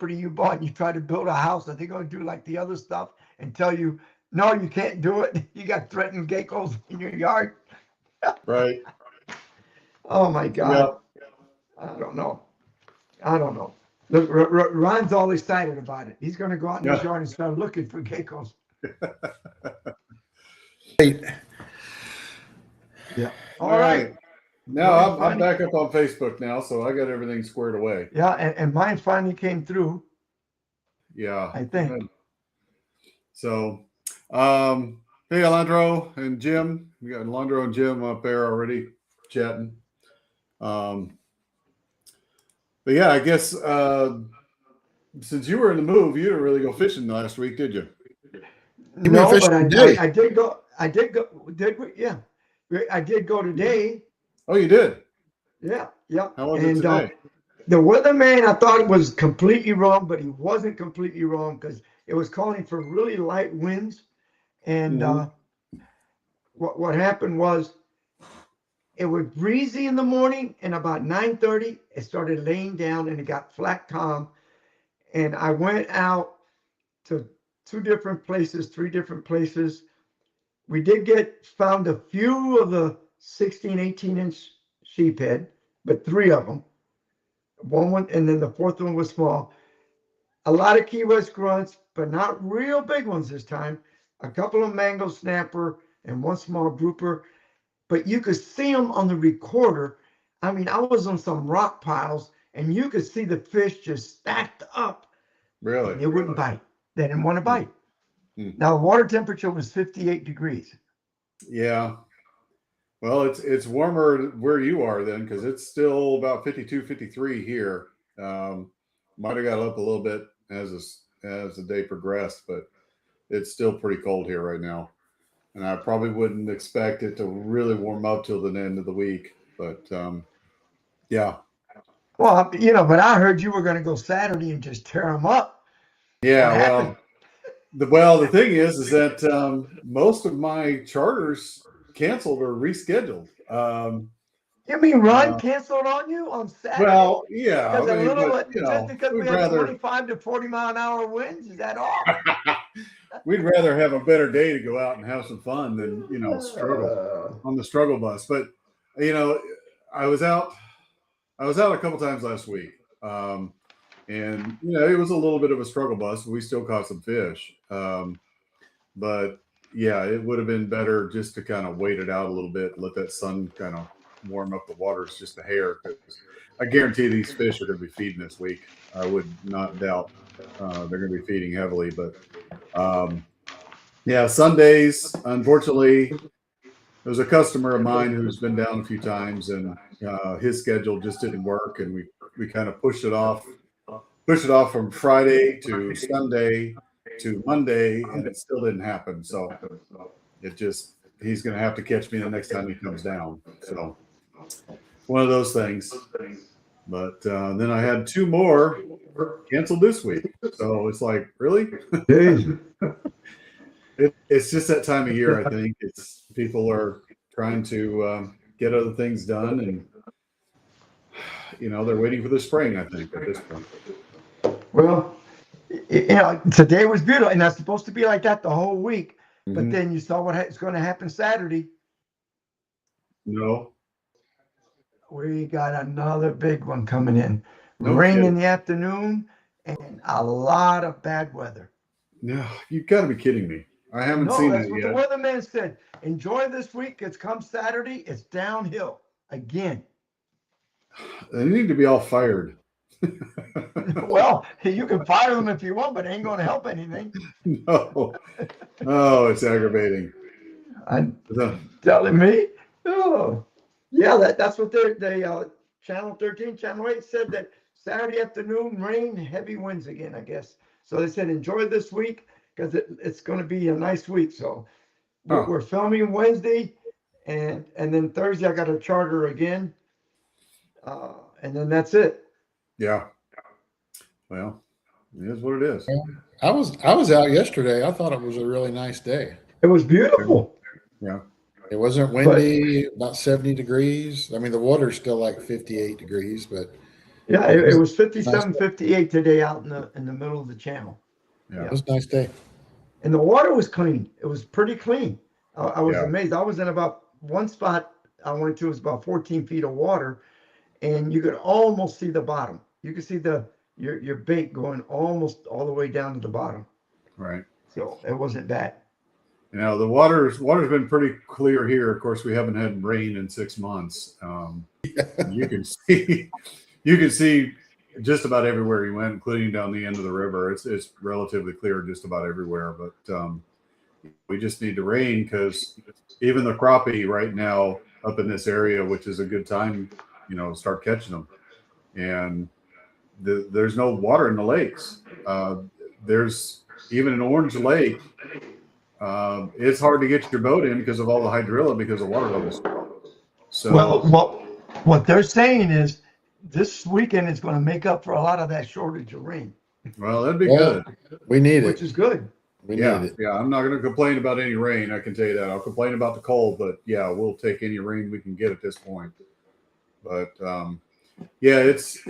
property you bought and you try to build a house, are they going to do like the other stuff and tell you, no, you can't do it? You got threatened geckos in your yard. Right. Oh my Yeah. God. I don't know. I don't know. Look, Ron's all excited about it. He's going to go out in his Yeah. yard and start looking for geckos. Hey, Yeah. All All right. right. Now Mine I'm finally, back up on Facebook now, so I got everything squared away. yeah, and mine finally came through, Yeah. I think. Good. So, hey, Alondro and Jim. We got Alondro and Jim up there already chatting. Um, but yeah, I guess since you were in the move, you didn't really go fishing last week, did you? you went No, but fishing today. I did go. I did go. Yeah, I did go today. Oh, you did. Yeah, yeah. How was it And today? the weatherman, I thought was completely wrong, but he wasn't completely wrong because it was calling for really light winds. And Hmm. what happened was it was breezy in the morning, and about 9:30, it started laying down, and it got flat calm. And I went out to two different places, three different places. We did get found a few of the 16, 18-inch sheephead, but three of them. One, and then the fourth one was small. A lot of Key West grunts, but not real big ones this time. A couple of mango snapper and one small grouper, but you could see them on the recorder. I mean, I was on some rock piles and you could see the fish just stacked up Really? and they wouldn't bite. They didn't want to bite. Hmm. Now, the water temperature was 58 degrees. Yeah. Well, it's warmer where you are then because it's still about 52, 53 here. Might have got up a little bit as the day progressed, but it's still pretty cold here right now. And I probably wouldn't expect it to really warm up till the end of the week. But yeah, Well, but I heard you were going to go Saturday and just tear them up. What yeah. happened? The thing is that most of my charters canceled or rescheduled. You mean Ron Uh, canceled on you on Saturday? well, yeah, I Because a mean, but little, just because we we'd had rather 25 to 40-mile-an-hour winds, is that all? we'd rather have a better day to go out and have some fun than struggle Uh, on the struggle bus. But you know, I was out. I was out a couple times last week, and it was a little bit of a struggle bus. We still caught some fish, but yeah, it would have been better just to kind of wait it out a little bit, let that sun kind of warm up the waters just a hair. 'Cause I guarantee these fish are going to be feeding this week. I would not doubt they're going to be feeding heavily, but um, yeah, Sundays, unfortunately, there's a customer of mine who's been down a few times, and his schedule just didn't work, and we kind of pushed it off from Friday to Sunday to Monday, and it still didn't happen. So he's going to have to catch me the next time he comes down. So one of those things. But then I had two more canceled this week. So it's like, really? Jeez. It's just that time of year. I think it's people are trying to get other things done, and they're waiting for the spring. I think at this point. Well, today was beautiful, and that's supposed to be like that the whole week. But Mm-hmm. then you saw what's going to happen Saturday. No, We got another big one coming in. no Rain in kidding. the afternoon and a lot of bad weather. No, you've got to be kidding me. I haven't No, seen that's that what yet. the weatherman said. Enjoy this week. It's come Saturday. It's downhill again. They need to be all fired. Well, you can fire them if you want, but it ain't going to help anything. No. Oh, it's aggravating. I'm telling me. Oh, yeah, that's what they Channel 13, Channel 8 said that Saturday afternoon, rain, heavy winds again, I guess. So they said enjoy this week because it's going to be a nice week. So we're filming Wednesday, and then Thursday I got a charter again, and then that's it. Yeah. Well, it is what it is. I was out yesterday. I thought it was a really nice day. It was beautiful. Yeah. It wasn't windy, about 70 degrees. I mean, the water's still like 58 degrees, but Yeah, it was 57, 58 today out in the middle of the channel. Yeah. It was a nice day. And the water was clean. It was pretty clean. I was Yeah. amazed. I was in about one spot I went to, it was about 14 feet of water, and you could almost see the bottom. You could see your bait going almost all the way down to the bottom. Right. So it wasn't bad. You know, the water's been pretty clear here. Of course, we haven't had rain in 6 months. You can see just about everywhere you went, including down the end of the river. It's relatively clear just about everywhere, but we just need the rain, because even the crappie right now up in this area, which is a good time, you know, start catching them. And there's no water in the lakes. There's even in Orange Lake. It's hard to get your boat in because of all the hydrilla, because of water levels. So Well, what they're saying is this weekend is going to make up for a lot of that shortage of rain, well, that'd be Well, good. We need which it. is good. We Yeah, need it. yeah. I'm not going to complain about any rain. I can tell you that. I'll complain about the cold, but yeah, we'll take any rain we can get at this point. But yeah, it's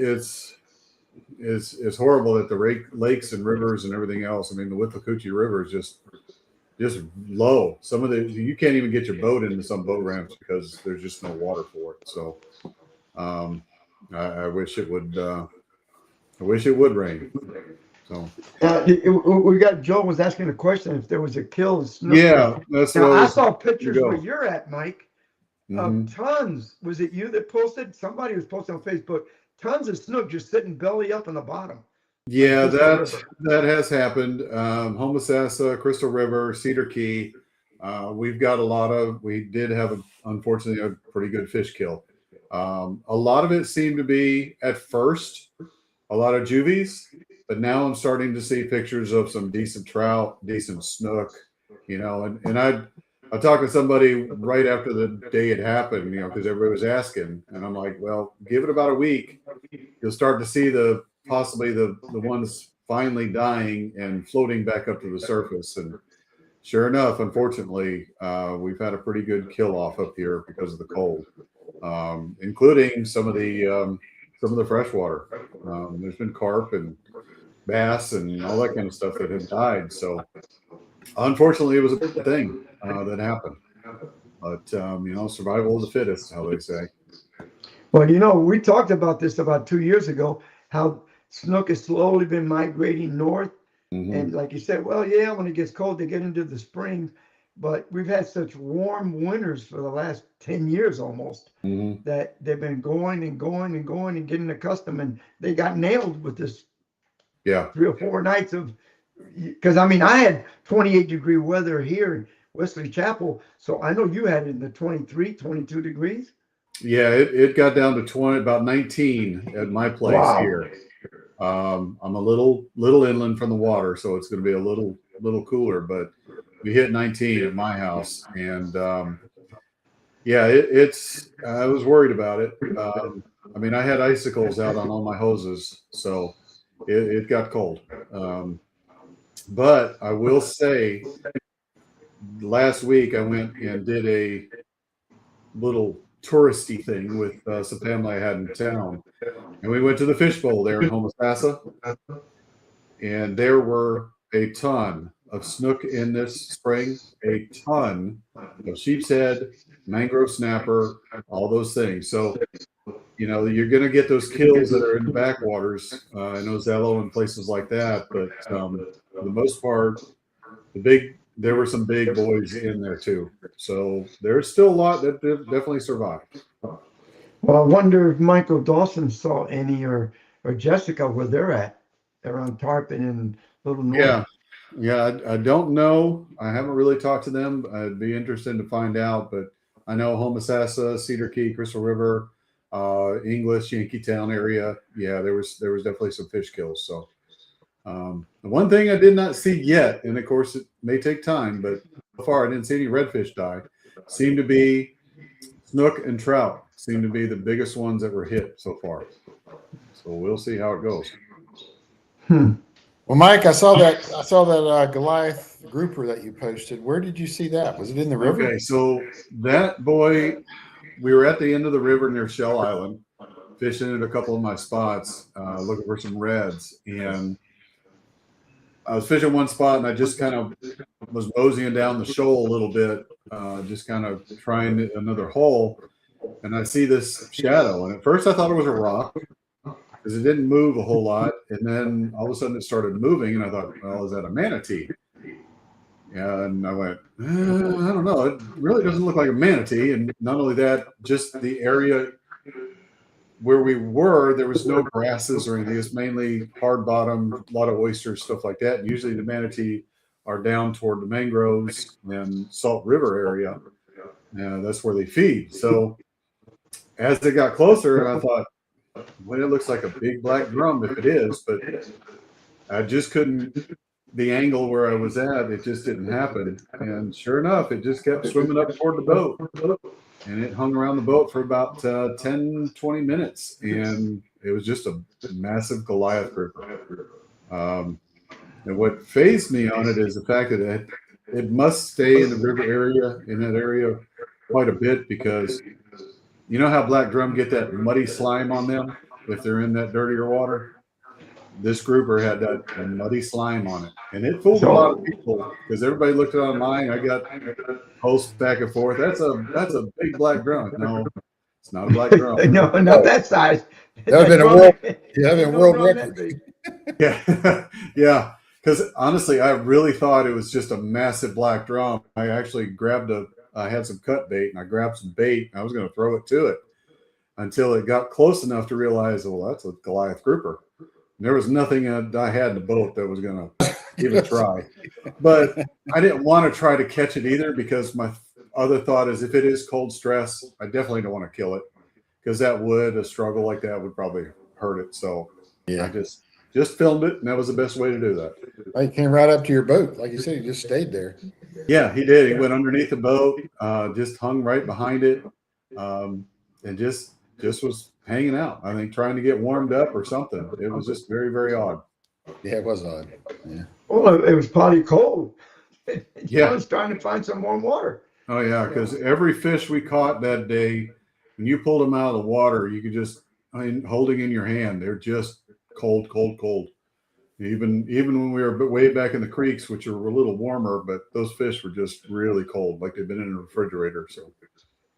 horrible that the lakes and rivers and everything else. I mean, the Withlacoochee River is just low. Some of you can't even get your boat into some boat ramps because there's just no water for it. So I wish it would. I wish it would rain. So We got Joe was asking a question if there was a kill. yeah, that's Now, what I was, saw pictures go. where you're at, Mike, Mhm. of tons. Was it you that posted? Somebody was posting on Facebook. Tons of snook just sitting belly up in the bottom. Yeah, Crystal that has happened. Homosassa, Crystal River, Cedar Key. We've got we did have, unfortunately, a pretty good fish kill. A lot of it seemed to be at first a lot of juvies, but now I'm starting to see pictures of some decent trout, decent snook, you know, and I talked to somebody right after the day it happened, you know, because everybody was asking, and I'm like, well, give it about a week, you'll start to see possibly the ones finally dying and floating back up to the surface. And sure enough, unfortunately, we've had a pretty good kill off up here because of the cold, including some of the freshwater. There's been carp and bass and all that kind of stuff that have died. So unfortunately, it was a bad thing that happened. But you know, survival of the fittest, how they say. Well, you know, we talked about this about 2 years ago, how snook has slowly been migrating north. Mhm. And like you said, well, yeah, when it gets cold, they get into the spring. But we've had such warm winters for the last 10 years almost Mhm. that they've been going and going and going and getting accustomed. And they got nailed with this Yeah. 3 or 4 nights of, because I mean, I had 28-degree weather here in Wesley Chapel. So I know you had it in the 23, 22 degrees. Yeah, it got down to about 19 at my place Wow. here. I'm a little inland from the water, so it's going to be a little cooler, but we hit 19 at my house, and yeah, I was worried about it. I mean, I had icicles out on all my hoses, so it got cold. But I will say, last week I went and did a little touristy thing with some family I had in town, and we went to the fishbowl there in Homosassa, and there were a ton of snook in this spring, a ton of sheep's head, mangrove snapper, all those things. So, you know, you're going to get those kills that are in the backwaters in Ozello and places like that, but for the most part, there were some big boys in there too. So there's still a lot that definitely survived. Well, I wonder if Michael Dawson saw any or Jessica where they're at around Tarpon and Little North. Yeah. I don't know. I haven't really talked to them. I'd be interested to find out, but I know Homosassa, Cedar Key, Crystal River, English, Yankeetown area. Yeah, there was definitely some fish kills. So the one thing I did not see yet, and of course it may take time, but so far I didn't see any redfish die. Seemed to be snook and trout seem to be the biggest ones that were hit so far. So we'll see how it goes. Well, Mike, I saw that Goliath grouper that you posted. Where did you see that? Was it in the river? Okay, so that boy, we were at the end of the river near Shell Island fishing at a couple of my spots, looking for some reds, and I was fishing one spot, and I just kind of was moseying down the shoal a little bit, just kind of trying another hole, and I see this shadow. And at first, I thought it was a rock because it didn't move a whole lot, and then all of a sudden it started moving, and I thought, well, is that a manatee? And I went, I don't know. It really doesn't look like a manatee. And not only that, just the area where we were, there was no grasses or anything. It's mainly hard bottom, a lot of oysters, stuff like that. And usually the manatee are down toward the mangroves and Salt River area. And that's where they feed. So as it got closer, I thought, well, it looks like a big black drum if it is, but I just couldn't, the angle where I was at, it just didn't happen. And sure enough, it just kept swimming up toward the boat. And it hung around the boat for about 10, 20 minutes. And it was just a massive Goliath grouper. And what fazed me on it is the fact that it must stay in the river area, in that area quite a bit, because you know how black drum get that muddy slime on them if they're in that dirtier water? This grouper had that muddy slime on it, and it fooled a lot of people because everybody looked it online. I got posts back and forth. That's a big black drum. No, it's not a black drum. No, not that size. That would have been a world record. Yeah, yeah. Because honestly, I really thought it was just a massive black drum. I actually I had some cut bait, and I grabbed some bait, and I was going to throw it to it until it got close enough to realize, well, that's a Goliath grouper. There was nothing I had in the boat that was going to even try. But I didn't want to try to catch it either, because my other thought is if it is cold stress, I definitely don't want to kill it, because a struggle like that would probably hurt it. So yeah, I just filmed it, and that was the best way to do that. He came right up to your boat. Like you said, he just stayed there. Yeah, he did. He went underneath the boat, just hung right behind it, and just was hanging out. I think trying to get warmed up or something. It was just very, very odd. Yeah, it was odd. Yeah. Well, it was probably cold. Yeah. I was trying to find some warm water. Oh, yeah, because every fish we caught that day, when you pulled them out of the water, you could just, holding in your hand, they're just cold, cold, cold. Even when we were way back in the creeks, which were a little warmer, but those fish were just really cold, like they've been in a refrigerator. So,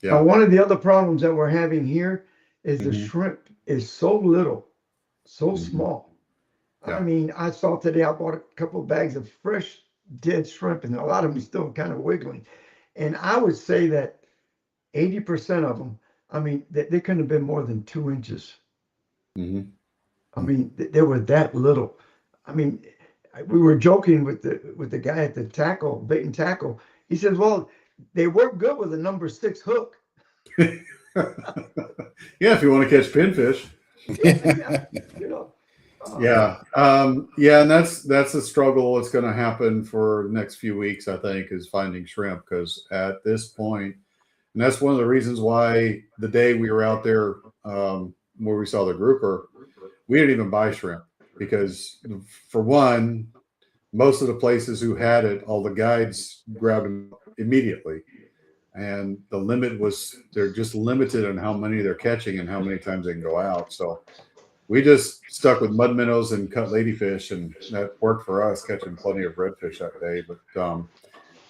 yeah. One of the other problems that we're having here is the shrimp is so little, so small. Yeah. I mean, I saw today, I bought a couple of bags of fresh dead shrimp, and a lot of them still kind of wiggling. And I would say that 80% of them, I mean, they couldn't have been more than 2 inches. Mm-hmm. I mean, they were that little. I mean, we were joking with the guy at the bait and tackle. He says, well, they work good with a number 6 hook. Yeah, if you want to catch pinfish. Yeah, you know. And that's a struggle. It's going to happen for the next few weeks, I think, is finding shrimp, because at this point, and that's one of the reasons why the day we were out there where we saw the grouper, we didn't even buy shrimp, because for one, most of the places who had it, all the guides grabbed them immediately. And the limit was, they're just limited on how many they're catching and how many times they can go out. So we just stuck with mud minnows and cut ladyfish, and that worked for us, catching plenty of redfish that day. But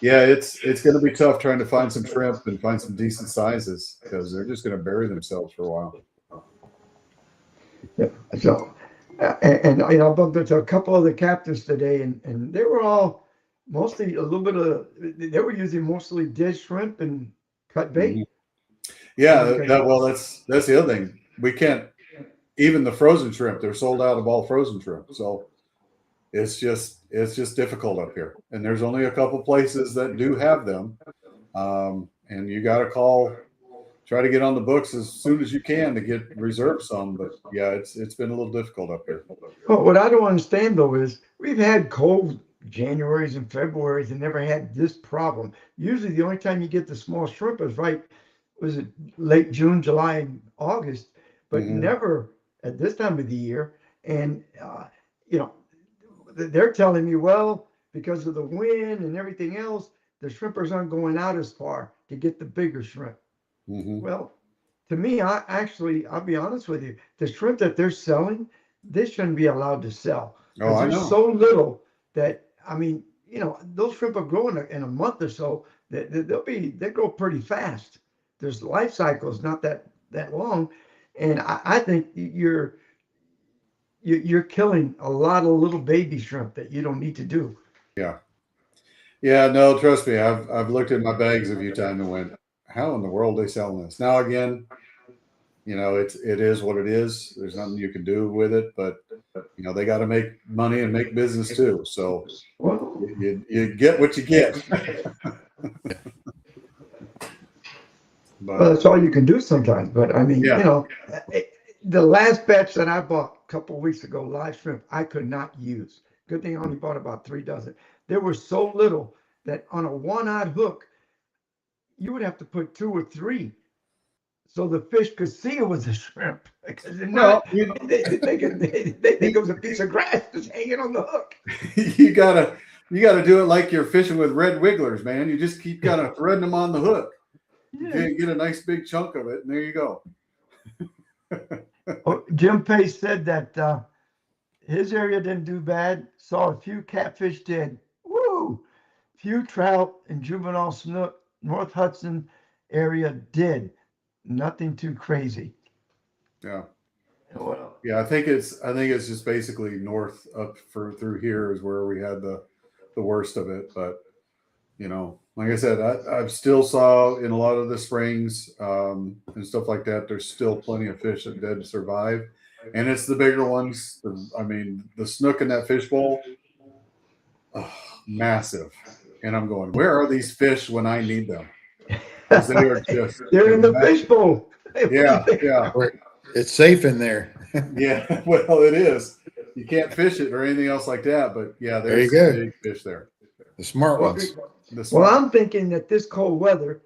yeah, it's going to be tough trying to find some shrimp and find some decent sizes, because they're just going to bury themselves for a while. Yeah. So, and you know, I bumped into a couple of the captains today, and they were all mostly they were using mostly dead shrimp and cut bait. Mm-hmm. Yeah, that's the other thing. We can't, even the frozen shrimp, they're sold out of all frozen shrimp. So it's just difficult up here. And there's only a couple places that do have them. And you got to try to get on the books as soon as you can to reserve some. But yeah, it's been a little difficult up here. Well, what I don't understand though is we've had cold Januaries and Februaries and never had this problem. Usually the only time you get the small shrimp is was it late June, July, and August, but never at this time of the year. And, you know, they're telling me, well, because of the wind and everything else, the shrimpers aren't going out as far to get the bigger shrimp. Well, to me, I'll be honest with you, the shrimp that they're selling, they shouldn't be allowed to sell. Oh, Because I there's know. so little that, I mean, those shrimp are growing in a month or so, they grow pretty fast. There's life cycles not that long. And I think you're killing a lot of little baby shrimp that you don't need to do. Yeah. Yeah, no, trust me. I've looked at my bags a few times and went, how in the world are they selling this? Now again, it is what it is. There's nothing you can do with it, but they got to make money and make business too. So Well, you get what you get. well, But that's all you can do sometimes. But I mean, yeah, the last batch that I bought a couple of weeks ago, live shrimp, I could not use. Good thing I only bought about 3 dozen. There were so little that on a one-odd hook, you would have to put 2 or 3 so the fish could see it was a shrimp. Because they're well, not, they think it was a piece of grass just hanging on the hook. you gotta do it like you're fishing with red wigglers, man. You just keep kind of threading them on the hook. Yeah. Get a nice big chunk of it, and there you go. Oh, Jim Pace said that his area didn't do bad. Saw a few catfish did. Woo! Few trout and juvenile snook. North Hudson area did. Nothing too crazy. Yeah. Well, Yeah, I think it's just basically north up through here is where we had the worst of it. But like I said, I've still saw in a lot of the springs and stuff like that. There's still plenty of fish that did survive, and it's the bigger ones. The snook in that fishbowl, massive. And I'm going, where are these fish when I need them? 'Cause they are just they're in the massive. fishbowl. Yeah, yeah. It's safe in there. Yeah, well, it is. You can't fish it or anything else like that, but yeah, There you there's go. big fish there. The smart Well, ones. well, I'm thinking that this cold weather,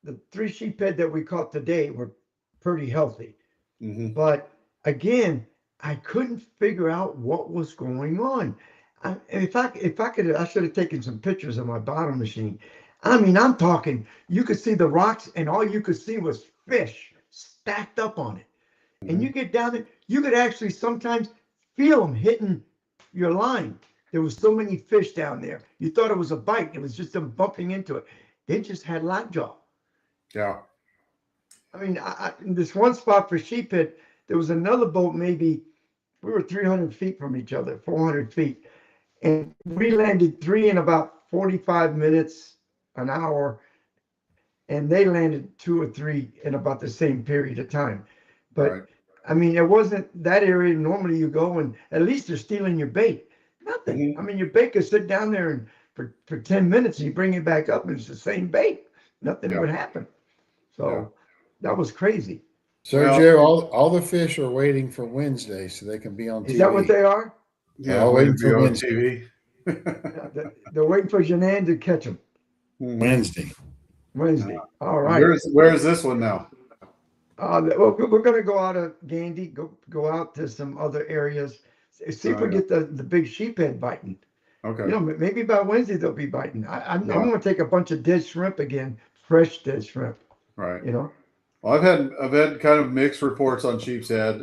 the 3 sheephead that we caught today were pretty healthy. Mm-hmm. But again, I couldn't figure out what was going on. If I could, I should have taken some pictures of my bottom machine. I mean, I'm talking, you could see the rocks and all you could see was fish stacked up on it. And you get down there, you could actually sometimes feel them hitting your line. There was so many fish down there. You thought it was a bite. It was just them bumping into it. They just had lockjaw. Yeah. I mean, in this one spot for sheephead, there was another boat, maybe we were 300 feet from each other, 400 feet. And we landed 3 in about 45 minutes, an hour. And they landed 2 or 3 in about the same period of time. But Right. I mean, it wasn't that area. Normally you go and at least they're stealing your bait. Nothing. Mhm. I mean, your bait could sit down there and for 10 minutes and you bring it back up and it's the same bait. Nothing Yeah. would happen. So Yeah. that was crazy. Sergio, all the fish are waiting for Wednesday so they can be on TV. Is that what they are? Yeah, Oh, waiting waiting for for on Wednesday. TV. They're waiting for Janan to catch them Mhm. Wednesday. Wednesday. All right. Where's this one now? Well, we're going to go out of Gandy, go out to some other areas, see if Oh, we yeah. get the big sheephead biting. Okay. Maybe by Wednesday they'll be biting. I'm Yeah. going to take a bunch of dead shrimp again, fresh dead shrimp. Right. Well, I've had kind of mixed reports on sheep's head.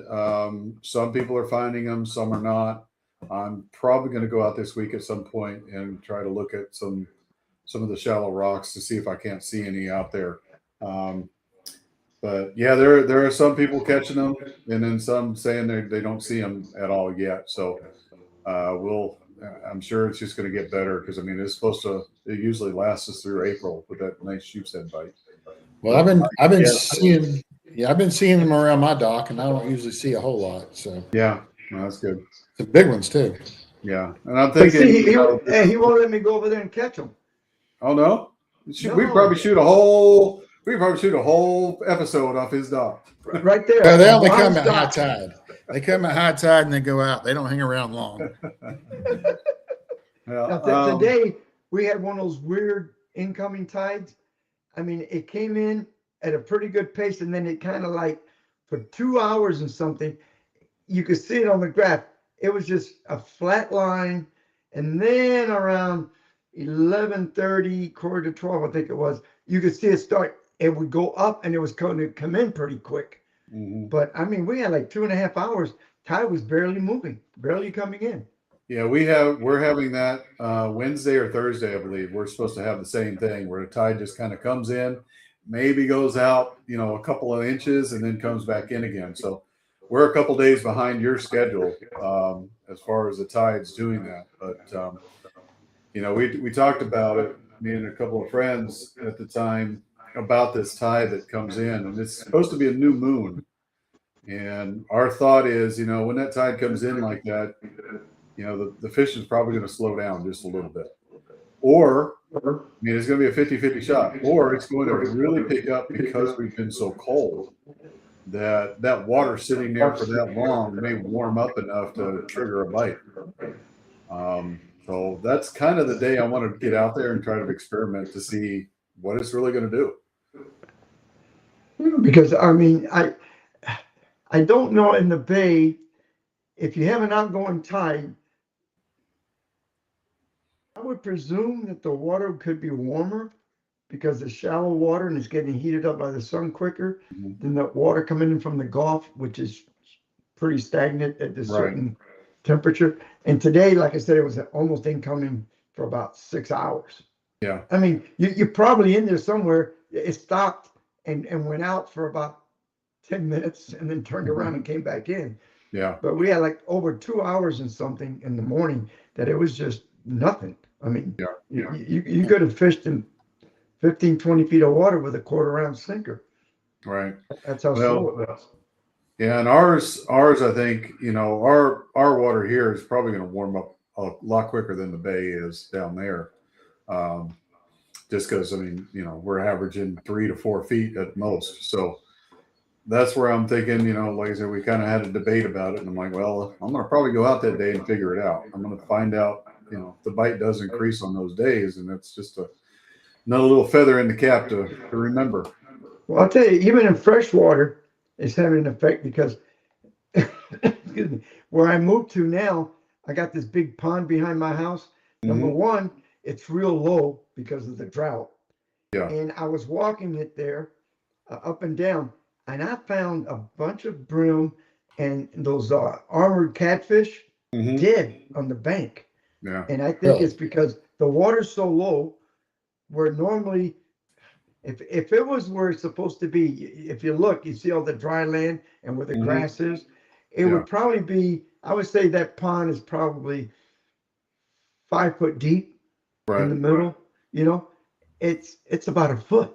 Some people are finding them, some are not. I'm probably going to go out this week at some point and try to look at some of the shallow rocks to see if I can't see any out there. But yeah, there are some people catching them, and then some saying they don't see them at all yet. So I'm sure it's just going to get better because I mean it usually lasts us through April with that nice sheep's head bite. Well, I've been Yeah. seeing them around my dock, and I don't usually see a whole lot. So Yeah, no, that's good. the big ones too. Yeah, and I'm but thinking, see, he won't let me go over there and catch them. oh no, No. we probably shoot a whole episode off his dock. Right there. They only On come at Ron's high dock. tide. They come at high tide and they go out. They don't hang around long. Yeah, Now, today we had one of those weird incoming tides. I mean, it came in at a pretty good pace, and then it kind of like for 2 hours and something, you could see it on the graph. It was just a flat line, and then around 11:30, quarter to 12, I think it was, you could see it start it would go up and it was going to come in pretty quick. Mhm. But I mean, we had like 2.5 hours. Tide was barely moving, barely coming in. Yeah, we're having that Wednesday or Thursday, I believe. We're supposed to have the same thing where the tide just kind of comes in, maybe goes out, a couple of inches, and then comes back in again. So we're a couple days behind your schedule as far as the tides doing that. But we talked about it, me and a couple of friends at the time, about this tide that comes in, and it's supposed to be a new moon. And our thought is, when that tide comes in like that, the fish is probably going to slow down just a little bit. Or, it's going to be a 50-50 shot. Or it's going to really pick up because we've been so cold that water sitting there for that long may warm up enough to trigger a bite. So that's kind of the day I want to get out there and try to experiment to see what it's really going to do. Because I mean, I don't know in the bay, if you have an outgoing tide, I would presume that the water could be warmer because it's shallow water and it's getting heated up by the sun quicker than the water coming in from the Gulf, which is pretty stagnant at this certain temperature. And today, like I said, it was almost incoming for about 6 hours. Yeah. I mean, you're probably in there somewhere. It stopped and went out for about 10 minutes and then turned around and came back in. Yeah. But we had like over 2 hours and something in the morning that it was just nothing. I mean, you could have fished in 15, 20 feet of water with a 1/4 ounce sinker. Right. That's how slow it was. Yeah, and ours, I think, our water here is probably going to warm up a lot quicker than the bay is down there. Just because, we're averaging 3 to 4 feet at most. So that's where I'm thinking, like I said, we kind of had a debate about it. And I'm like, well, I'm going to probably go out that day and figure it out. I'm going to find out, if the bite does increase on those days. And that's just another little feather in the cap to remember. Well, I'll tell you, even in freshwater, it's having an effect because excuse me, where I moved to now, I got this big pond behind my house. Number one, it's real low because of the drought. Yeah. And I was walking it there up and down, and I found a bunch of brim and those armored catfish dead on the bank. Yeah. And I think it's because the water's so low, where normally, if it was where it's supposed to be, if you look, you see all the dry land and where the grass is, it would probably be, I would say that pond is probably 5 foot deep in the middle. It's about a foot.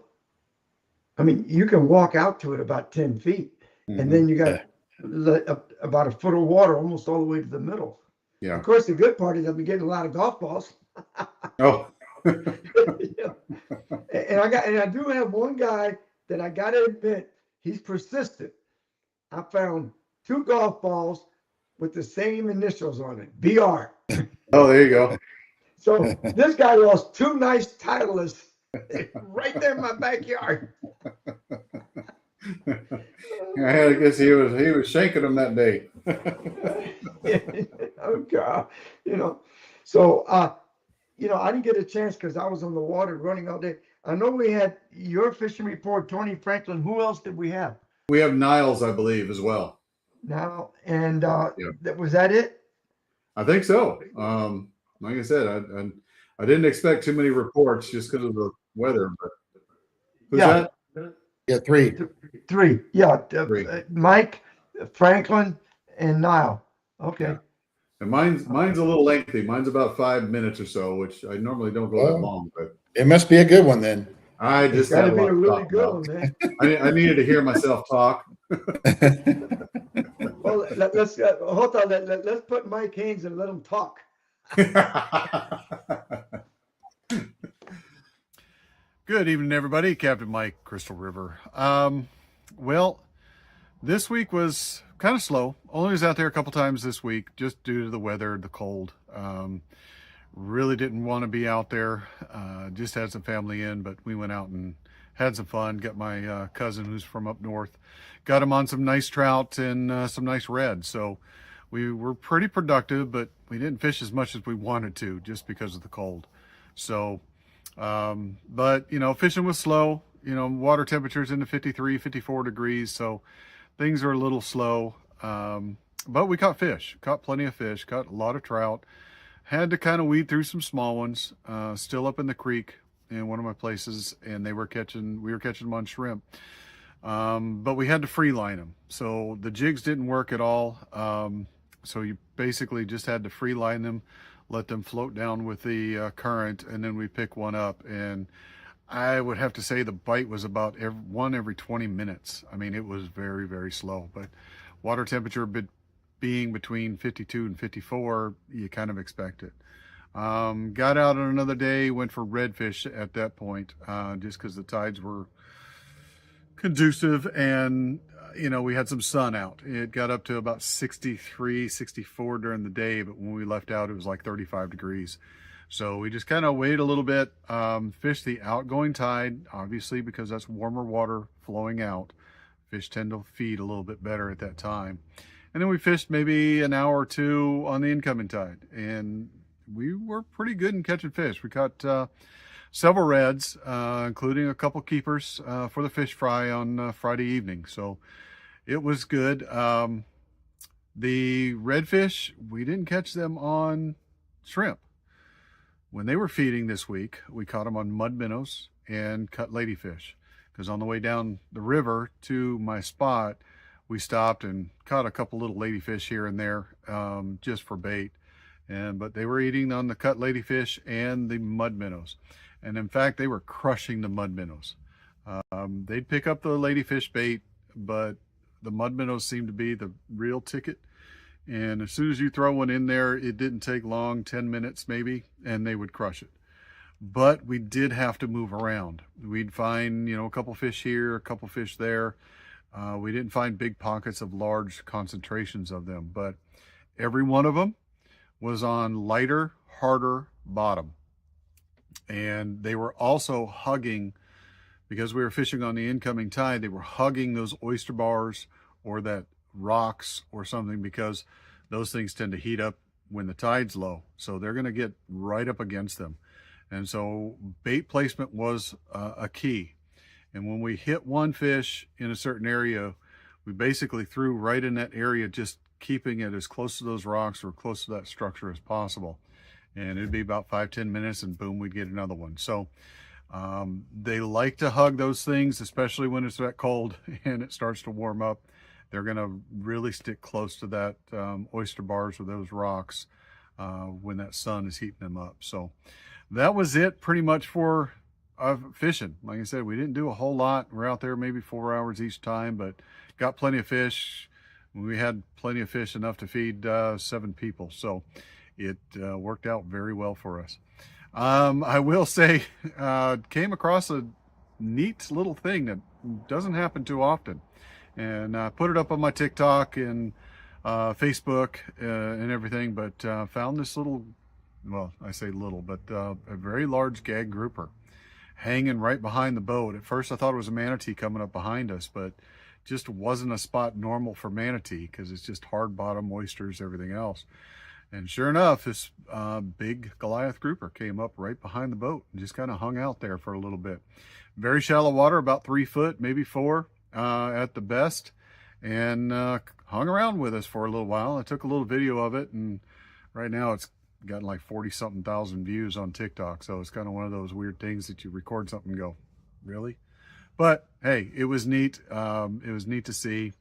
I mean, you can walk out to it about 10 feet, and then you got about a foot of water almost all the way to the middle. Yeah. Of course, the good part is I've been getting a lot of golf balls. Oh. And I do have one guy that I got to admit, he's persistent. I found 2 golf balls with the same initials on it, BR. Oh, there you go. So this guy lost 2 nice Titleists right there in my backyard. I guess he was shaking them that day. Oh God, So I didn't get a chance because I was on the water running all day. I know we had your fishing report, Tony Franklin. Who else did we have? We have Niles, I believe, as well. Now, and was that it? I think so. Like I said, I didn't expect too many reports just because of the weather. But who's that? Yeah, 3. 3. Yeah, 3. Mike, Franklin, and Niall. Okay. Yeah. And mine's a little lengthy. Mine's about 5 minutes or so, which I normally don't go that long. But it must be a good one then. I just got to had be a a really good one, man. I needed to hear myself talk. Well, let's hold on. Let's put Mike Haynes and let him talk. Good evening, everybody. Captain Mike, Crystal River. Well, this week was kind of slow. Only was out there a couple times this week, just due to the weather, the cold. Really didn't want to be out there. Just had some family in, but we went out and had some fun. Got my cousin who's from up north. Got him on some nice trout and some nice red. So we were pretty productive, but we didn't fish as much as we wanted to just because of the cold. So, but fishing was slow. water temperatures in the 53, 54 degrees. So things are a little slow. But we caught plenty of fish, caught a lot of trout. Had to kind of weed through some small ones, still up in the creek in one of my places, and we were catching them on shrimp. But we had to free line them. So the jigs didn't work at all. So you basically just had to free line them, let them float down with the current, and then we pick one up. And I would have to say the bite was about every 20 minutes. I mean, it was very, very slow, but water temperature being between 52 and 54, you kind of expect it. Got out on another day, went for redfish at that point, just because the tides were conducive, and we had some sun out. It got up to about 63, 64 during the day, but when we left out, it was like 35 degrees. So we just kind of waited a little bit, fished the outgoing tide, obviously, because that's warmer water flowing out. Fish tend to feed a little bit better at that time. And then we fished maybe an hour or two on the incoming tide, and we were pretty good in catching fish. We caught several reds, including a couple keepers for the fish fry on Friday evening. So it was good. The redfish, we didn't catch them on shrimp. When they were feeding this week, we caught them on mud minnows and cut ladyfish, because on the way down the river to my spot, we stopped and caught a couple little ladyfish here and there, just for bait. But they were eating on the cut ladyfish and the mud minnows. And in fact, they were crushing the mud minnows. They'd pick up the ladyfish bait, but the mud minnows seemed to be the real ticket. And as soon as you throw one in there, it didn't take long, 10 minutes maybe, and they would crush it. But we did have to move around. We'd find, a couple fish here, a couple fish there. We didn't find big pockets of large concentrations of them, but every one of them was on lighter, harder bottom. And they were also hugging, because we were fishing on the incoming tide, they were hugging those oyster bars or that rocks or something, because those things tend to heat up when the tide's low. So they're going to get right up against them. And so bait placement was a key. And when we hit one fish in a certain area, we basically threw right in that area, just keeping it as close to those rocks or close to that structure as possible. And it'd be about 5-10 minutes, and boom, we'd get another one. So they like to hug those things, especially when it's that cold and it starts to warm up. They're going to really stick close to that oyster bars or those rocks when that sun is heating them up. So that was it pretty much for fishing. Like I said, we didn't do a whole lot. We're out there maybe 4 hours each time, but got plenty of fish. We had plenty of fish, enough to feed 7 people. So it worked out very well for us. I will say, came across a neat little thing that doesn't happen too often. And I put it up on my TikTok and Facebook and everything, but found this little, well, I say little, but a very large gag grouper hanging right behind the boat. At first I thought it was a manatee coming up behind us, but just wasn't a spot normal for manatee, because it's just hard bottom oysters, everything else. And sure enough, this big Goliath grouper came up right behind the boat and just kind of hung out there for a little bit. Very shallow water, about 3 foot, maybe 4 at the best, and hung around with us for a little while. I took a little video of it, and right now it's gotten like 40-something thousand views on TikTok. So it's kind of one of those weird things that you record something and go, really? But hey, it was neat. It was neat to see.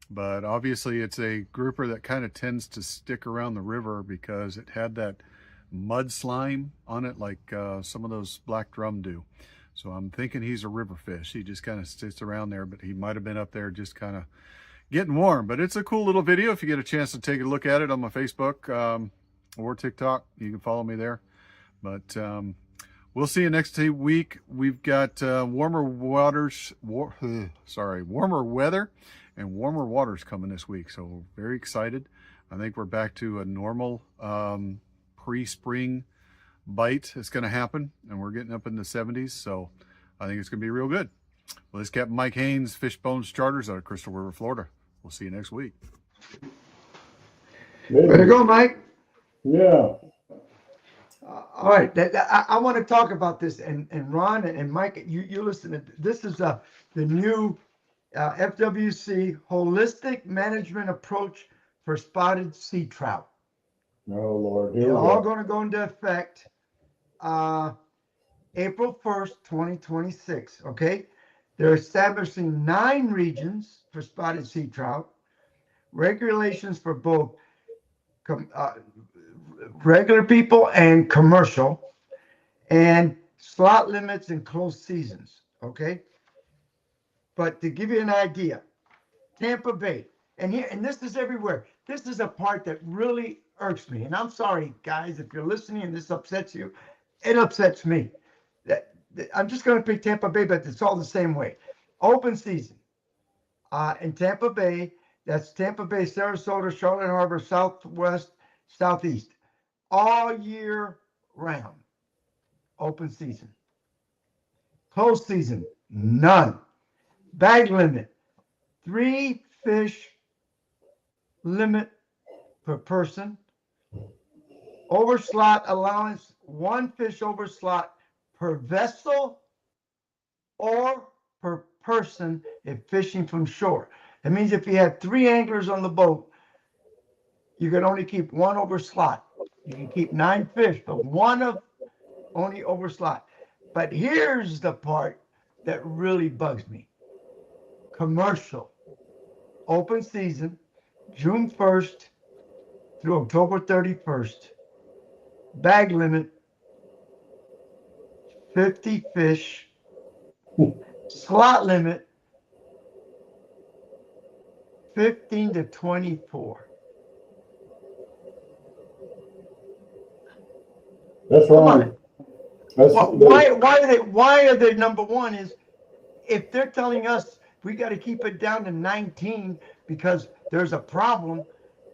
But obviously it's a grouper that kind of tends to stick around the river because it had that mud slime on it, like some of those black drum do. So I'm thinking he's a river fish. He just kind of sits around there, but he might have been up there just kind of getting warm. But it's a cool little video. If you get a chance to take a look at it on my Facebook or TikTok, you can follow me there. But we'll see you next week. We've got warmer weather and warmer waters coming this week. So we're very excited. I think we're back to a normal pre-spring bite that's going to happen, and we're getting up in the 70s. So I think it's going to be real good. Well, this is Captain Mike Haynes, Fishbones Charters out of Crystal River, Florida. We'll see you next week. Way to go, Mike. Yeah. All right, I want to talk about this, and Ron and Mike, you listen to this. Is the new FWC holistic management approach for spotted sea trout. Oh Lord, here They're we all go. going to go into effect April 1st, 2026. Okay, they're establishing 9 regions for spotted sea trout, regulations for both regular people and commercial, and slot limits and closed seasons. Okay. But to give you an idea, Tampa Bay, and this is everywhere. This is a part that really irks me. And I'm sorry, guys, if you're listening and this upsets you, it upsets me. I'm just going to pick Tampa Bay, but it's all the same way. Open season in Tampa Bay, that's Tampa Bay, Sarasota, Charlotte Harbor, Southwest, Southeast, all year round. Open season. Closed season, none. Bag limit, 3 fish limit per person. Over slot allowance, 1 fish over slot per vessel or per person if fishing from shore. That means if you had 3 anglers on the boat, you could only keep 1 over slot. You can keep 9 fish, but 1 of only over slot. But here's the part that really bugs me. Commercial, open season, June 1st through October 31st. Bag limit, 50 fish. Slot limit, 15 to 24. That's Come wrong. on. That's Why are they number one is if they're telling us we got to keep it down to 19 because there's a problem,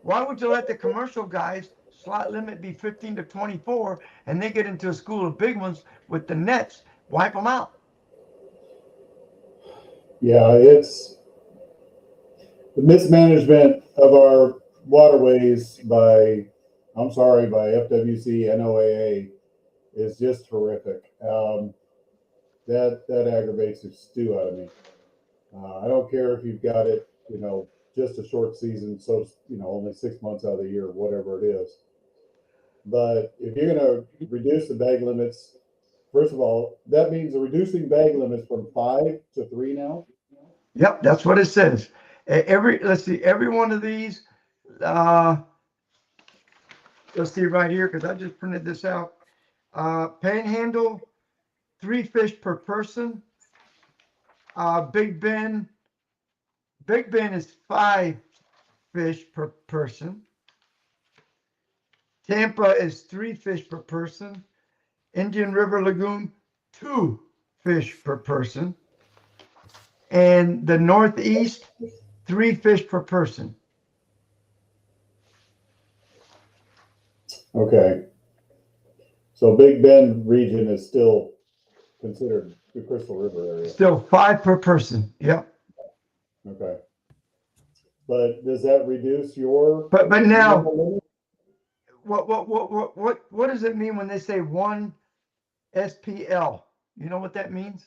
why would you let the commercial guys slot limit be 15 to 24 and they get into a school of big ones with the nets, wipe them out? Yeah, it's the mismanagement of our waterways by FWC, NOAA is just horrific. That aggravates the stew out of me. I don't care if you've got it, just a short season, so only 6 months out of the year, whatever it is. But if you're going to reduce the bag limits, first of all, that means reducing bag limits from 5 to 3 now. Yep, that's what it says. Let's see, every one of these, let's see right here, because I just printed this out. Panhandle, 3 fish per person. Big Bend is 5 fish per person. Tampa is 3 fish per person. Indian River Lagoon, 2 fish per person. And the Northeast, 3 fish per person. Okay. So Big Bend region is still considered the Crystal River area. Still 5 per person. Yep. Okay. But does that reduce your? But now, what does it mean when they say 1 SPL? You know what that means?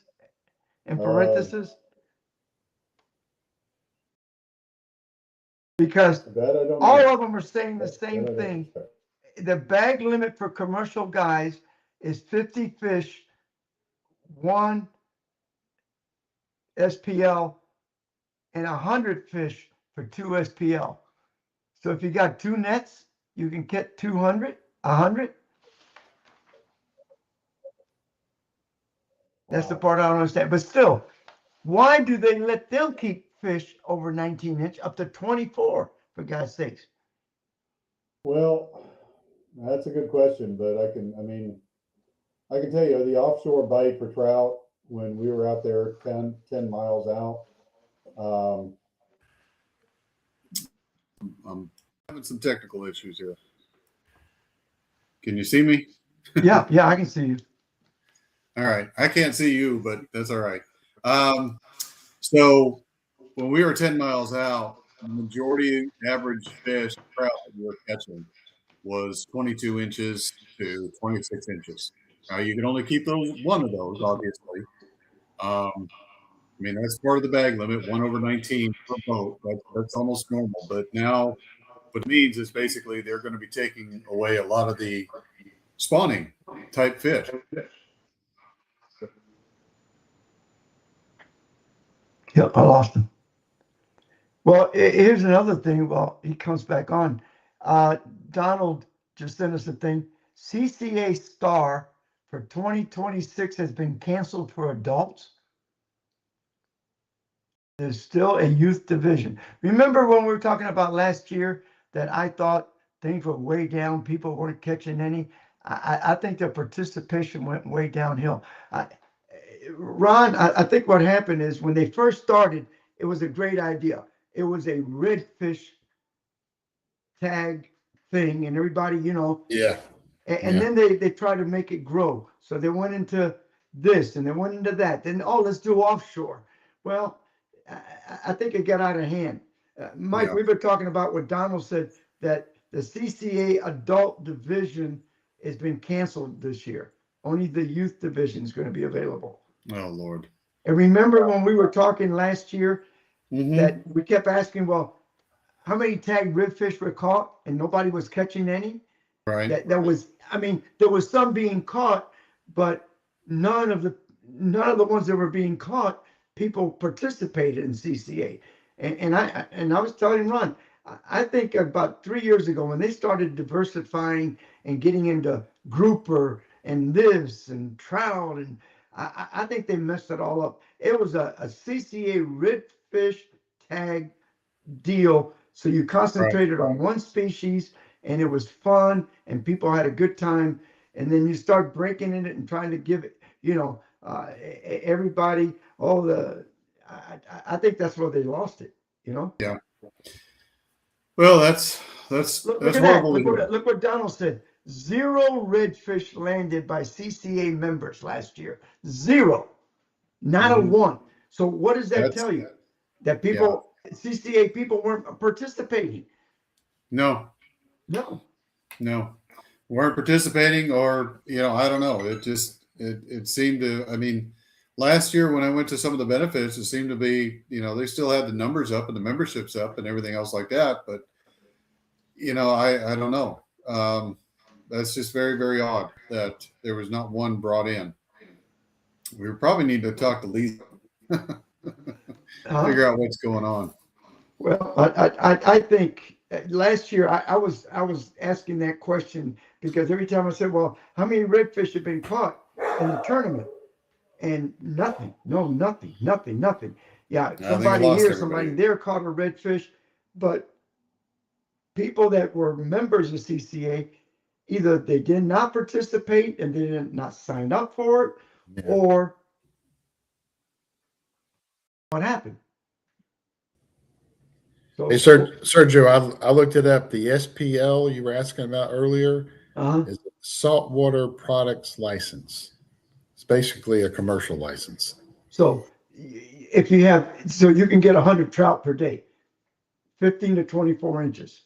In parentheses? Because all of them are saying the same thing. The bag limit for commercial guys is 50 fish, 1 SPL, and 100 fish for 2 SPL. So if you got 2 nets, you can get 200, 100. That's the part I don't understand. But still, why do they let them keep fish over 19 inch up to 24, for God's sakes? Well, that's a good question, but I can tell you the offshore bite for trout when we were out there 10 miles out. I'm having some technical issues here. Can you see me? Yeah, I can see you. All right. I can't see you, but that's all right. So when we were 10 miles out, the majority average fish trout that we were catching was 22 inches to 26 inches. Now you can only keep one of those, obviously. I mean, that's part of the bag limit, 1/19 per boat. That's almost normal. But now what it means is basically they're going to be taking away a lot of the spawning type fish. Yep, I lost him. Well, here's another thing. Well, he comes back on. Donald just sent us a thing. CCA Star for 2026 has been canceled for adults. There's still a youth division. Remember when we were talking about last year that I thought things were way down, people weren't catching any? I think the participation went way downhill. Ron, I think what happened is when they first started, it was a great idea. It was a redfish tag thing, and everybody, Yeah. and then they tried to make it grow. So they went into this and they went into that. Then, let's do offshore. Well, I think it got out of hand. Mike, we've been talking about what Donald said, that the CCA adult division has been canceled this year. Only the youth division is going to be available. Oh, Lord. And remember when we were talking last year Mm-hmm. that we kept asking, well, how many tagged redfish were caught and nobody was catching any? Right. There was some being caught, but none of the ones that were being caught, people participated in CCA. And I was telling Ron, I think about 3 years ago when they started diversifying and getting into grouper and this and trout, and I think they messed it all up. It was a CCA redfish tag deal. So you concentrated on one species and it was fun and people had a good time. And then you start breaking in it and trying to give it, everybody all the, I think that's where they lost it, Yeah. Well, that's Look at that. horrible. Look what Donald said. 0 redfish landed by CCA members last year. 0. Not a one. So what does that tell you? That people, CCA people weren't participating. No, weren't participating, or I don't know. It just it seemed to. I mean, last year when I went to some of the benefits, it seemed to be they still had the numbers up and the memberships up and everything else like that. But I don't know. That's just very, very odd that there was not one brought in. We probably need to talk to Lisa, figure out what's going on. Well, I think last year I was asking that question because every time I said, well, how many redfish have been caught in the tournament? And nothing. Yeah, somebody here, somebody there caught a redfish, but people that were members of CCA, either they did not participate and they did not sign up for it, or what happened? So, Hey, Sergio, I looked it up. The SPL you were asking about earlier is a saltwater products license. It's basically a commercial license. So if you have, so you can get 100 trout per day, 15 to 24 inches.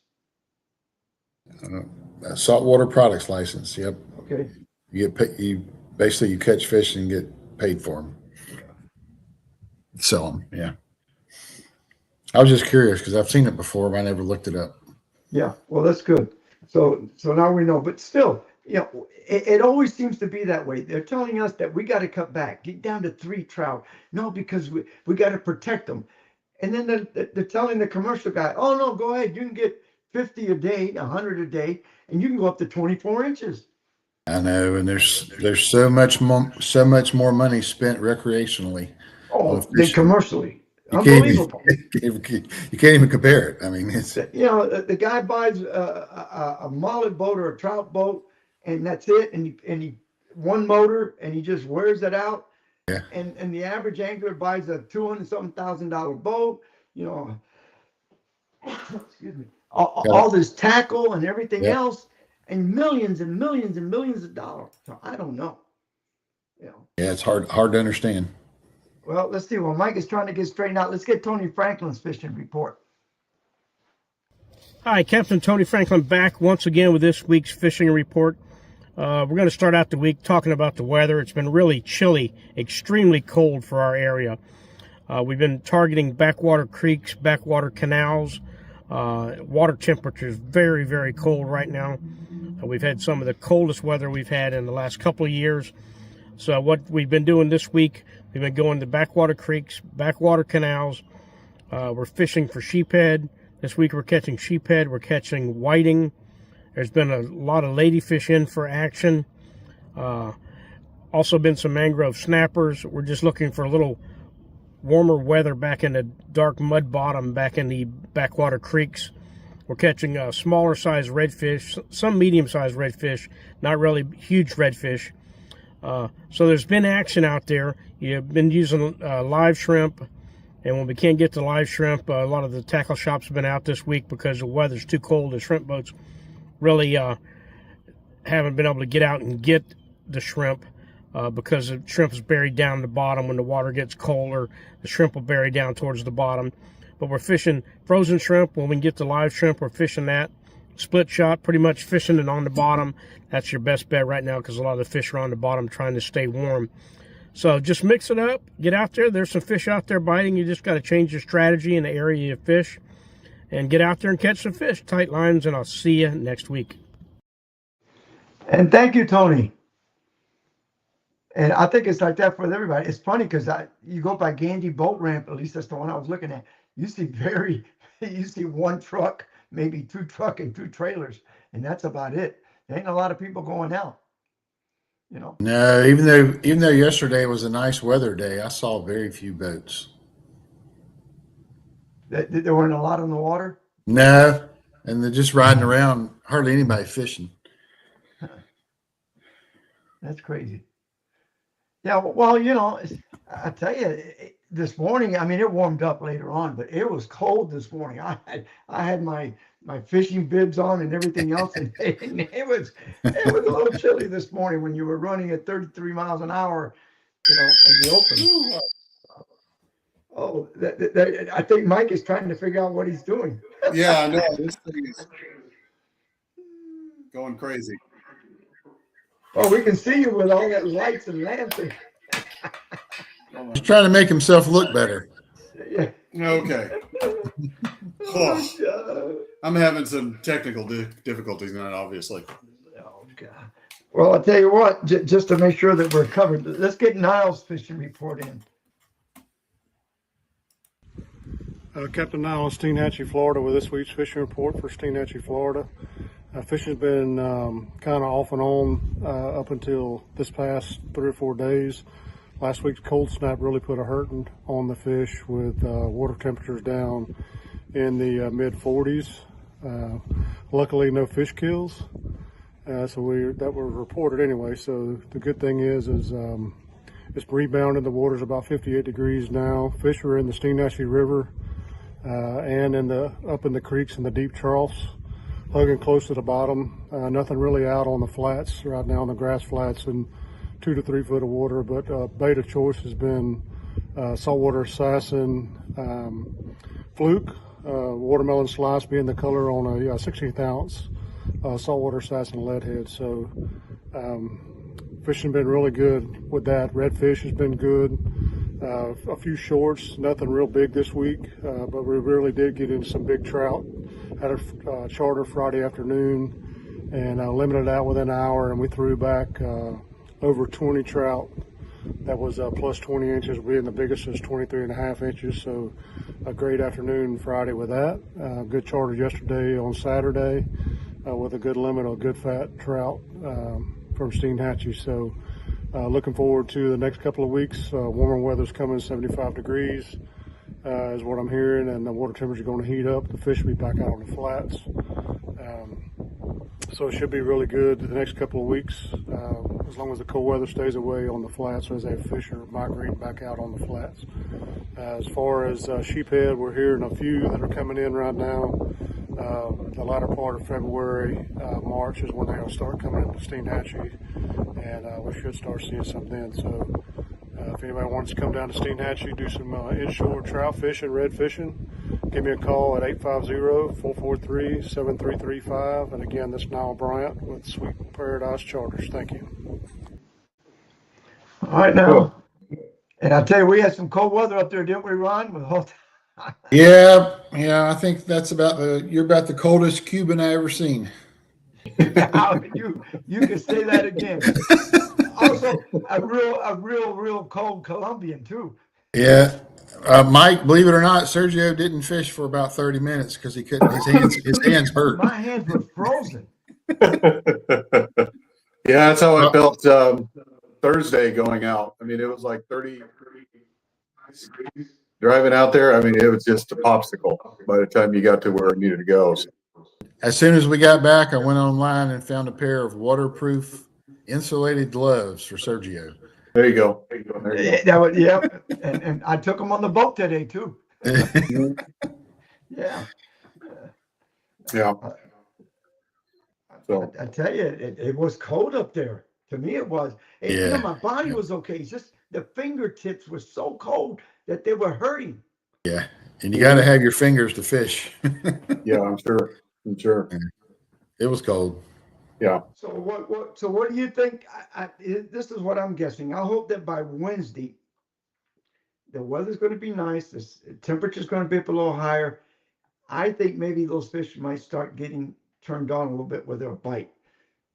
A saltwater products license. Yep. Okay. You get paid, you catch fish and get paid for them. Sell them. Yeah. I was just curious because I've seen it before, but I never looked it up. Yeah. Well, that's good. So now we know, but still, it always seems to be that way. They're telling us that we got to cut back, get down to 3 trout. No, because we got to protect them. And then they're telling the commercial guy, oh no, go ahead. You can get 50 a day, 100 a day, and you can go up to 24 inches. I know, and there's so much more money spent recreationally. Than commercially. You Unbelievable. You can't even compare it. I mean, it's the guy buys a mullet boat or a trout boat, and that's it. And he one motor, and he just wears it out. Yeah. And the average angler buys a $200,000 boat. Excuse me. All this tackle and everything else, and millions and millions and millions of dollars. So I don't know. Yeah, it's hard to understand. Well, let's see. Well, Mike is trying to get straightened out. Let's get Tony Franklin's fishing report. Hi, Captain Tony Franklin back once again with this week's fishing report. We're going to start out the week talking about the weather. It's been really chilly, extremely cold for our area. We've been targeting backwater creeks, backwater canals. Water temperatures very, very cold right now. We've had some of the coldest weather we've had in the last couple of years. So what we've been doing this week, we've been going to backwater creeks, backwater canals. We're fishing for sheephead. This week we're catching sheephead, we're catching whiting. There's been a lot of ladyfish in for action. Also been some mangrove snappers. We're just looking for a little warmer weather back in the dark mud bottom, back in the backwater creeks. We're catching smaller size redfish, some medium sized redfish, not really huge redfish. So there's been action out there. You've been using live shrimp. And when we can't get the live shrimp, a lot of the tackle shops have been out this week because the weather's too cold. The shrimp boats really haven't been able to get out and get the shrimp because the shrimp is buried down the bottom. When the water gets colder, the shrimp will bury down towards the bottom. But we're fishing frozen shrimp. When we can get the live shrimp, we're fishing that. Split shot, pretty much fishing it on the bottom. That's your best bet right now because a lot of the fish are on the bottom trying to stay warm. So just mix it up, get out there. There's some fish out there biting. You just got to change your strategy in the area you fish and get out there and catch some fish. Tight lines, and I'll see you next week. And thank you, Tony. And I think it's like that for everybody. It's funny because you go by Gandy Boat Ramp, at least that's the one I was looking at. You see one truck, maybe two truck and two trailers, and that's about it. There ain't a lot of people going out. You know. No, even though yesterday was a nice weather day, I saw very few boats. There weren't a lot on the water? No, and they're just riding around, hardly anybody fishing. That's crazy. Yeah, well, you know, I tell you, this morning, I mean, it warmed up later on, but it was cold this morning. I had my fishing bibs on and everything else, and it was a little chilly this morning when you were running at 33 miles an hour, you know, in the open. Oh, I think Mike is trying to figure out what he's doing. Yeah, I know. This thing is going crazy. Oh, we can see you with all that lights and lamps. He's trying to make himself look better. Yeah. Okay. Oh, I'm having some technical difficulties now, obviously. oh, God. Well, I'll tell you what, just to make sure that we're covered, let's get Niles' fishing report in. Captain Niles, Steenhatchee, Florida, with this week's fishing report for Steenhatchee, Florida. Fishing's been kind of off and on up until this past 3 or 4 days. Last week's cold snap really put a hurting on the fish with water temperatures down in the mid 40s. Luckily, no fish kills, so that was reported anyway. So the good thing is it's rebounded. The water's about 58 degrees now. Fish are in the Steenhatchee River and up in the creeks and the deep troughs, hugging close to the bottom. Nothing really out on the flats right now, on the grass flats, and 2 to 3 foot of water. But bait of choice has been saltwater assassin, fluke, watermelon slice being the color on a 16th ounce saltwater assassin leadhead. So fishing been really good with that. Redfish has been good. A few shorts, nothing real big this week, but we really did get into some big trout. Had a charter Friday afternoon and limited out within an hour, and we threw back over 20 trout. That was plus 20 inches, being the biggest is 23.5 inches. So a great afternoon Friday with that. Good charter yesterday on Saturday with a good limit of good fat trout from Steenhatchee. So looking forward to the next couple of weeks. Warmer weather's coming, 75 degrees is what I'm hearing, and the water temperatures are going to heat up. The fish will be back out on the flats. So it should be really good the next couple of weeks, as long as the cold weather stays away on the flats, as that fish are migrating back out on the flats. As far as sheephead, we're hearing a few that are coming in right now. The latter part of February, March is when they're going to start coming into Steenhatchee, and we should start seeing some then. So if anybody wants to come down to Steenhatchee, do some inshore trout fishing, red fishing, give me a call at 850-443-7335. And again, this is Niall Bryant with Sweet Paradise Charters. Thank you. All right now. And I tell you, we had some cold weather up there, didn't we, Ron? With the whole Yeah, I think that's you're about the coldest Cuban I ever seen. you can say that again. Also, a real cold Colombian too. Yeah. Mike, believe it or not, Sergio didn't fish for about 30 minutes because he couldn't, his hands hurt. My hands were frozen. Yeah, that's how I felt Thursday going out. I mean, it was like 30 degrees driving out there. I mean, it was just a popsicle by the time you got to where it needed to go. So, As soon as we got back, I went online and found a pair of waterproof insulated gloves for Sergio. there you go. That was, yeah, and I took them on the boat today too. Yeah. Yeah. So I tell you, it was cold up there. To me, it was. And, you know, my body was okay. It's just the fingertips were so cold that they were hurting. Yeah, and you got to have your fingers to fish. yeah, I'm sure. It was cold. Yeah. So what do you think? This is what I'm guessing. I hope that by Wednesday, the weather's going to be nice. The temperature's going to be up a little higher. I think maybe those fish might start getting turned on a little bit with their bite.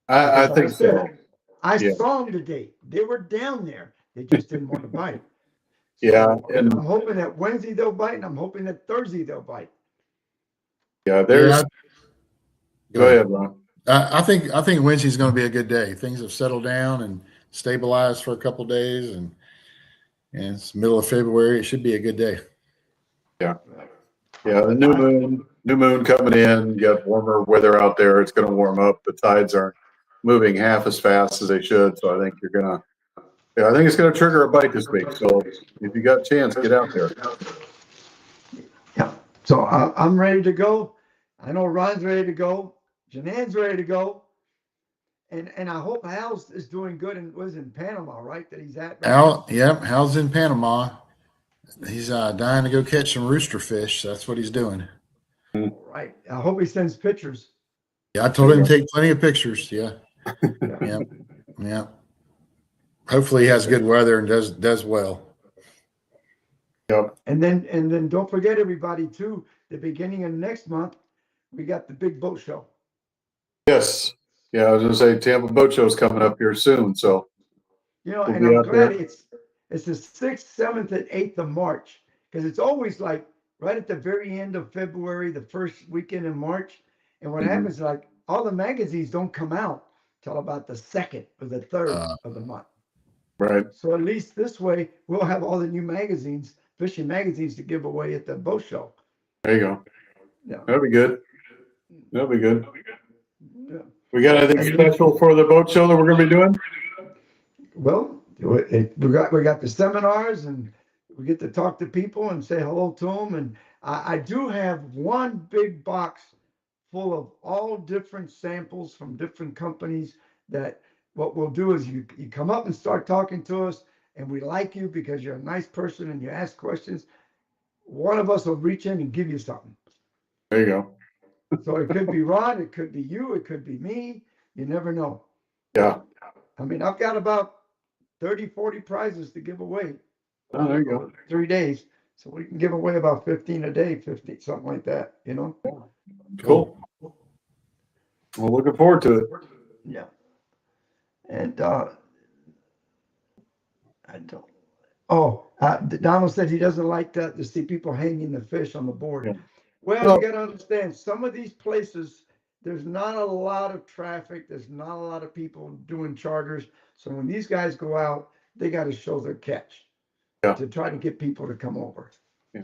I think so. I saw them today. They were down there. They just didn't want to bite. Yeah. So And I'm hoping that Wednesday they'll bite, and I'm hoping that Thursday they'll bite. yeah, there's. Go ahead, Ron. I think Wednesday's going to be a good day. Things have settled down and stabilized for a couple of days, and it's middle of February. It should be a good day. Yeah. Yeah, the new moon coming in. You got warmer weather out there. It's going to warm up. The tides aren't moving half as fast as they should. So I think I think it's going to trigger a bite this week. So if you got a chance, get out there. Yeah. So I'm ready to go. I know Ron's ready to go. Janan's ready to go. And I hope Hal's is doing good and was in Panama, right? That he's at. Right Hal's in Panama. He's dying to go catch some rooster fish. So that's what he's doing. Right. I hope he sends pictures. Yeah, I told him to take plenty of pictures. Yeah. Yeah. Hopefully he has good weather and does well. Yep. And then don't forget, everybody, too, the beginning of next month, we got the big boat show. Yes. Yeah, I was going to say Tampa Boat Show is coming up here soon. So and I'm glad there. it's the 6th, 7th, and 8th of March, because it's always like right at the very end of February, the first weekend in March. And what happens is, like, all the magazines don't come out till about the 2nd or the 3rd of the month. Right. So at least this way, we'll have all the new magazines, fishing magazines, to give away at the boat show. There you go. Yeah. That'll be good. That'll be good. Yeah. We got anything special for the boat show that we're going to be doing? Well, we got the seminars, and we get to talk to people and say hello to them. And I do have one big box full of all different samples from different companies that what we'll do is you come up and start talking to us, and we like you because you're a nice person and you ask questions. One of us will reach in and give you something. There you go. So it could be Ron, it could be you, it could be me. You never know. Yeah. I mean, I've got about 30, 40 prizes to give away. Oh, there you go. 3 days. So we can give away about 15 a day, 50, something like that, Cool. Well, looking forward to it. Yeah. And I don't. Donald said he doesn't like to see people hanging the fish on the board. Yeah. Well, you got to understand, some of these places, there's not a lot of traffic. There's not a lot of people doing charters. So when these guys go out, they got to show their catch to try to get people to come over. Yeah.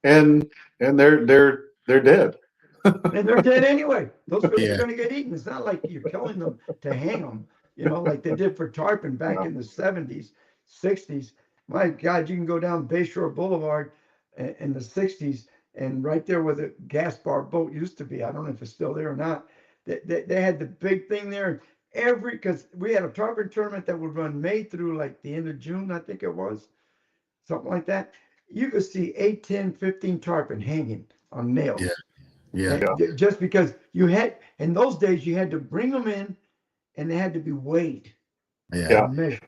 And they're dead. And they're dead anyway. Those fish are going to get eaten. It's not like you're killing them to hang them, like they did for tarpon back in the 70s, 60s. My God, you can go down Bayshore Boulevard in the 60s, and right there where the gas bar boat used to be, I don't know if it's still there or not, they had the big thing there. Because we had a tarpon tournament that would run May through like the end of June, I think it was, something like that. You could see 8, 10, 15 tarpon hanging on nails. Yeah. Just because you had, in those days, you had to bring them in and they had to be weighed Yeah. and measured.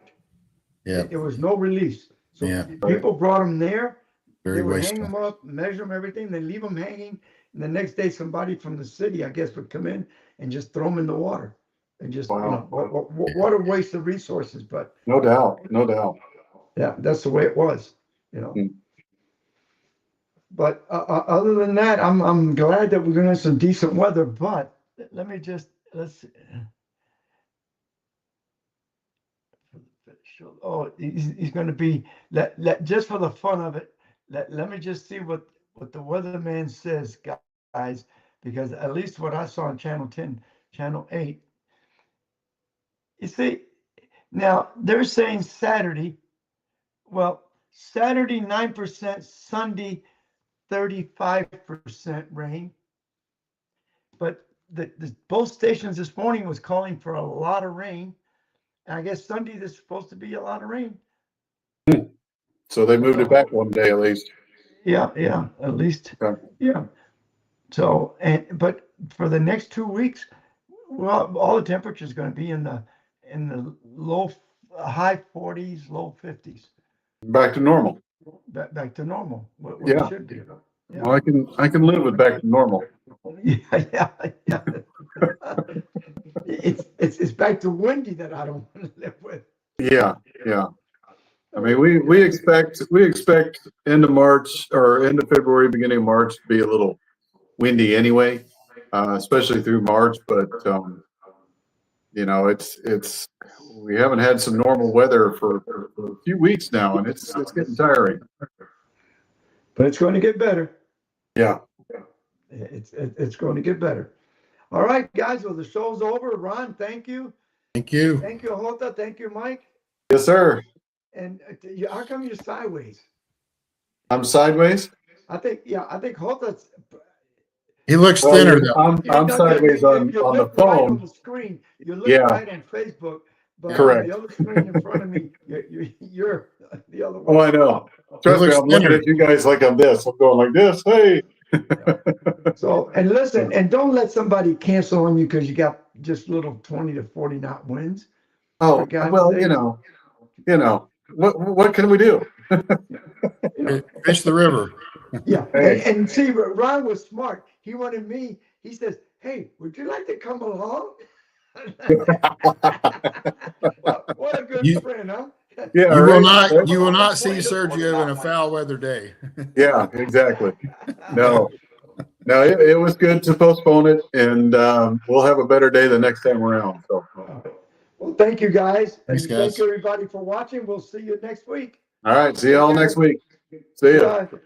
Yeah. There was no release. So Yeah. people brought them there. Very They would hang wasteful. them up, measure them, everything, then leave them hanging. And the next day, somebody from the city, I guess, would come in and just throw them in the water. And just, Wow. what a waste of resources. But No doubt. No doubt. yeah, that's the way it was, you know. Hmm. But other than that, I'm glad that we're gonna have some decent weather. But let me just let's see. Oh, he's going to be let just for the fun of it. Let me just see what the weatherman says, guys, because at least what I saw on Channel 10, Channel 8. You see, now they're saying Saturday. Well, Saturday 9%, Sunday 35% rain. But the both stations this morning was calling for a lot of rain. And I guess Sunday there's supposed to be a lot of rain. So they moved it back one day at least. Yeah, at least. Okay. Yeah. So, but for the next 2 weeks, well, all the temperature is going to be in the high 40s, low 50s. Back to normal. Back to normal. What Yeah. it should be. Yeah. Well, I can live with back to normal. Yeah. It's back to windy that I don't want to live with. Yeah. I mean, we expect end of March or end of February, beginning of March to be a little windy anyway, especially through March. But you know, it's we haven't had some normal weather for a few weeks now, and it's getting tiring. But it's going to get better. Yeah. It's going to get better. All right, guys. Well, the show's over. Ron, thank you. Thank you. Thank you, Hota. Thank you, Mike. Yes, sir. And how come you're sideways? I'm sideways. I think Hota's. He looks thinner though. I'm sideways on you the look right on phone. the screen. You look Yeah. right on Facebook, but Correct. on the other screen in front of me, you're the other one. Oh, I know. Trust me, looks I'm looking thinner. at you guys like I'm this. I'm going like this. Hey. So, and listen, and don't let somebody cancel on you because you got just little 20 to 40 knot winds. Oh, For God's well, sake. you know, what can we do? Fish the river. Yeah, Hey. and see, Ron was smart. He wanted me. He says, "Hey, would you like to come along?" Well, what a good You- friend, huh? Yeah, You will right. not see Sergio in a foul weather day. Yeah, exactly. No, it was good to postpone it, and we'll have a better day the next time around. So, Well, thank you guys. Thanks, And guys. Thank you everybody for watching. We'll see you next week. all right, see y'all next week. See ya. Bye.